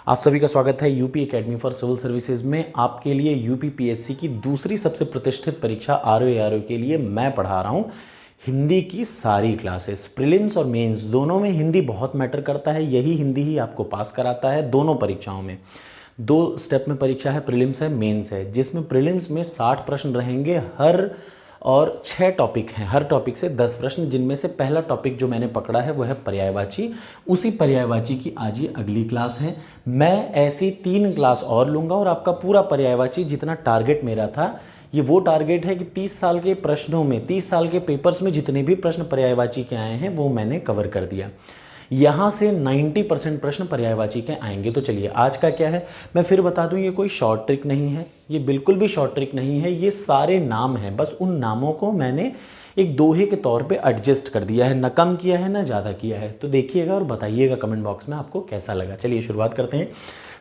आप सभी का स्वागत है UP academy for civil services में। आपके लिए यूपी पीएससी की दूसरी सबसे प्रतिष्ठित परीक्षा आरओ के लिए मैं पढ़ा रहा हूँ हिंदी की सारी क्लासेस। प्रीलिम्स और मेंस दोनों में हिंदी बहुत मैटर करता है, यही हिंदी ही आपको पास कराता है दोनों परीक्षाओं में। 2 स्टेप में परीक्षा है, प्रीलिम्स है, मेंस है, जिसमें प्रीलिम्स में 60 प्रश्न रहेंगे और 6 टॉपिक हैं, हर टॉपिक से 10 प्रश्न, जिनमें से पहला टॉपिक जो मैंने पकड़ा है वो है पर्यायवाची। उसी पर्यायवाची की आज ये अगली क्लास है। मैं ऐसी 3 क्लास और लूँगा और आपका पूरा पर्यायवाची जितना टारगेट मेरा था, ये वो टारगेट है कि 30 साल के प्रश्नों में, 30 साल के पेपर्स में जितने भी प्रश्न पर्यायवाची के आए हैं वो मैंने कवर कर दिया। यहाँ से 90% प्रश्न पर्यायवाची के आएंगे। तो चलिए आज का क्या है, मैं फिर बता दूं, ये कोई शॉर्ट ट्रिक नहीं है, ये बिल्कुल भी शॉर्ट ट्रिक नहीं है। ये सारे नाम हैं, बस उन नामों को मैंने एक दोहे के तौर पे एडजस्ट कर दिया है, न कम किया है न ज़्यादा किया है। तो देखिएगा और बताइएगा कमेंट बॉक्स में आपको कैसा लगा। चलिए शुरुआत करते हैं।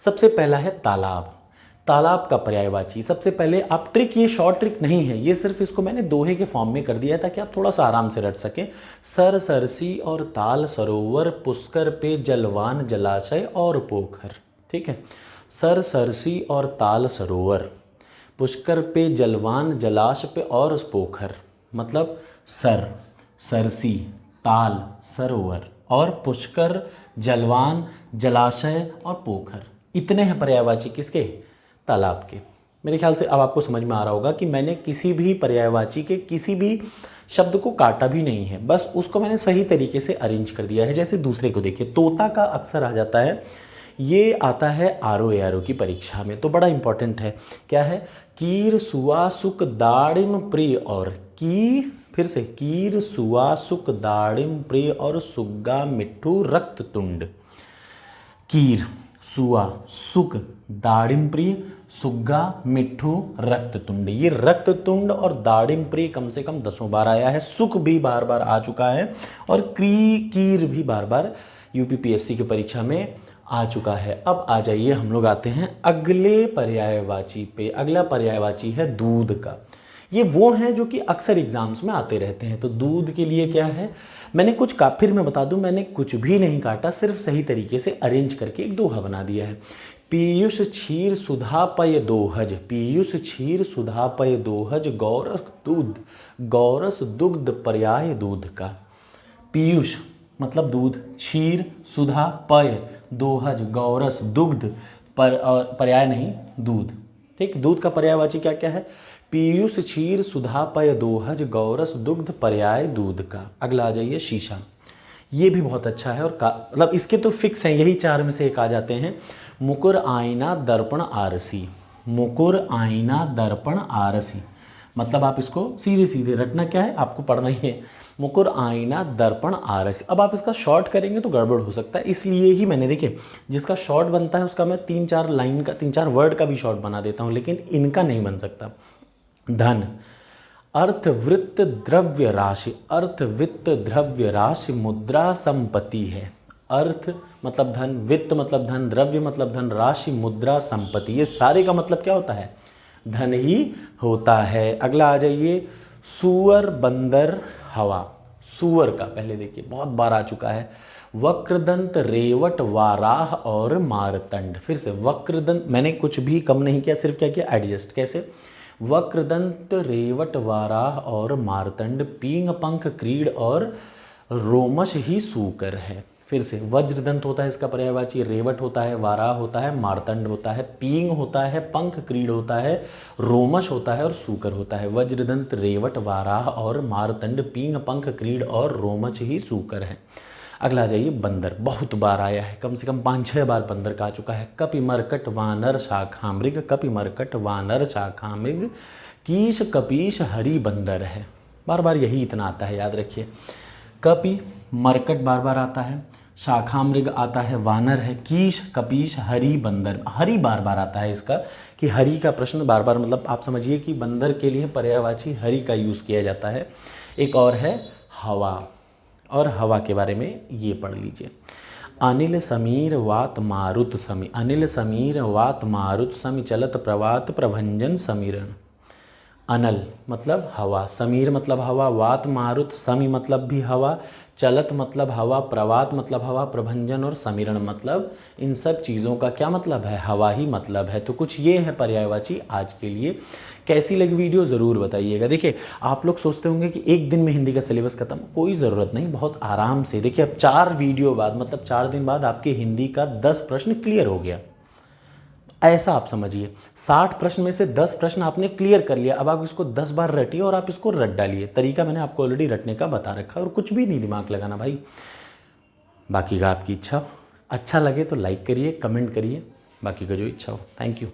सबसे पहला है तालाब। तालाब का पर्यायवाची। सबसे पहले आप ट्रिक, ये शॉर्ट ट्रिक नहीं है, ये सिर्फ इसको मैंने दोहे के फॉर्म में कर दिया है ताकि आप थोड़ा सा आराम से रट सकें। सर सरसी और ताल सरोवर, पुष्कर पे जलवान जलाशय और पोखर। ठीक है, सर सरसी और ताल सरोवर, पुष्कर पे जलवान जलाशय पे और पोखर, मतलब सर, सरसी, ताल, सरोवर और पुष्कर, जलवान, जलाशय और पोखर। इतने हैं पर्यायवाची किसके? तालाब के। मेरे ख्याल से अब आपको समझ में आ रहा होगा कि मैंने किसी भी पर्यायवाची के किसी भी शब्द को काटा भी नहीं है, बस उसको मैंने सही तरीके से अरेंज कर दिया है। जैसे दूसरे को देखिए, तोता का अक्सर आ जाता है, ये आता है आरओ की परीक्षा में, तो बड़ा इंपॉर्टेंट है। क्या है? कीर सुआ सुक दाड़िम प्रिय और फिर से कीर सुआ सुक दाड़िम प्रिय और सुग्गा मिट्ठू रक्त तुंड। कीर, सुआ, सुक, दाड़िम प्रिय, सुग्गा, मिट्ठू, रक्ततुंड। ये रक्ततुंड और दाड़िम प्रिय कम से कम 10 बार आया है। सुक भी बार बार आ चुका है और कीर भी बार बार यूपी पीएससी की परीक्षा में आ चुका है। अब आ जाइए, हम लोग आते हैं अगले पर्यायवाची पे। अगला पर्यायवाची है दूध का। ये वो हैं जो कि अक्सर एग्जाम्स में आते रहते हैं। तो दूध के लिए क्या है, मैंने कुछ का, फिर मैं बता दूं, मैंने कुछ भी नहीं काटा, सिर्फ सही तरीके से अरेंज करके एक दोहा बना दिया है। पीयूष क्षीर सुधा पय दोहज, पीयूष क्षीर सुधा पय दोहज, गौरस दुग्ध पर्याय दूध का। पीयूष मतलब दूध, क्षीर, सुधा, पय, दोहज, गौरस, दुग्ध, पर्याय नहीं दूध। ठीक, दूध का पर्यायवाची क्या क्या है? पीयूष क्षीर सुधा पय दोहज, गौरस दुग्ध पर्याय दूध का। अगला आ जाइए शीशा। ये भी बहुत अच्छा है और मतलब इसके तो फिक्स हैं, यही 4 में से एक आ जाते हैं। मुकुर आईना दर्पण आरसी, मुकुर आईना दर्पण आरसी, मतलब आप इसको सीधे सीधे रटना क्या है, आपको पढ़ना ही है। मुकुर आईना दर्पण आरसी। अब आप इसका शॉर्ट करेंगे तो गड़बड़ हो सकता है, इसलिए ही मैंने, देखिए, जिसका शॉर्ट बनता है उसका मैं 3-4 लाइन का, 3-4 वर्ड का भी शॉर्ट बना देता हूँ, लेकिन इनका नहीं बन सकता। धन, अर्थ वृत्त द्रव्य राशि, अर्थ वित्त द्रव्य राशि, मुद्रा संपत्ति है। अर्थ मतलब धन, वित्त मतलब धन, द्रव्य मतलब धन, राशि, मुद्रा, संपत्ति, ये सारे का मतलब क्या होता है? धन ही होता है। अगला आ जाइए, सुअर, बंदर, हवा। सुअर का पहले देखिए, बहुत बार आ चुका है। वक्रदंत, रेवट, वाराह और मारतंड। फिर से वक्रदंत, मैंने कुछ भी कम नहीं किया, सिर्फ क्या किया, एडजस्ट। कैसे? वक्रदंत, रेवट, वाराह और मारतंड, पींग, पंख, क्रीड़ और रोमश ही सूकर है। फिर से वज्रदंत होता है इसका पर्यायवाची, रेवट होता है, वाराह होता है, मारतंड होता है, पींग होता है, पंख, क्रीड़ होता है, रोमश होता है और सूकर होता है। वज्रदंत, रेवट, वाराह और मारतंड, पींग, पंख, क्रीड़ और रोमच ही सूकर है। अगला आ जाइए बंदर। बहुत बार आया है, कम से कम 5-6 बार बंदर का आ चुका है। कपि मरकट वानर शाखा मृग, कपि मरकट वानर शाखा मृग, कीश कपीश हरि बंदर है। बार बार यही इतना आता है, याद रखिए। कपि मरकट बार बार आता है, शाखा मृग आता है, वानर है, कीश कपीश हरि बंदर। हरि बार बार आता है इसका, कि हरि का प्रश्न बार बार, मतलब आप समझिए कि बंदर के लिए पर्यायवाची हरि का यूज़ किया जाता है। एक और है हवा, और हवा के बारे में ये पढ़ लीजिए। अनिल समीर वात मारुत समी, अनिल समीर वात मारुत समी, चलत प्रवात प्रभंजन समीरण। अनल मतलब हवा, समीर मतलब हवा, वात मारुत समी मतलब भी हवा, चलत मतलब हवा, प्रवात मतलब हवा, प्रभंजन और समीरण मतलब इन सब चीज़ों का क्या मतलब है, हवा ही मतलब है। तो कुछ ये है पर्यायवाची आज के लिए। कैसी लगी वीडियो ज़रूर बताइएगा। देखिए आप लोग सोचते होंगे कि एक दिन में हिंदी का सिलेबस खत्म, कोई ज़रूरत नहीं, बहुत आराम से। देखिए अब 4 वीडियो बाद मतलब 4 दिन बाद आपके हिंदी का 10 प्रश्न क्लियर हो गया। ऐसा आप समझिए 60 प्रश्न में से 10 प्रश्न आपने क्लियर कर लिया। अब आप इसको 10 बार रटिए और आप इसको रट डालिए। तरीका मैंने आपको ऑलरेडी रटने का बता रखा है और कुछ भी नहीं दिमाग लगाना भाई, बाकी का आपकी इच्छा। अच्छा लगे तो लाइक करिए, कमेंट करिए, बाकी का जो इच्छा हो। Thank you.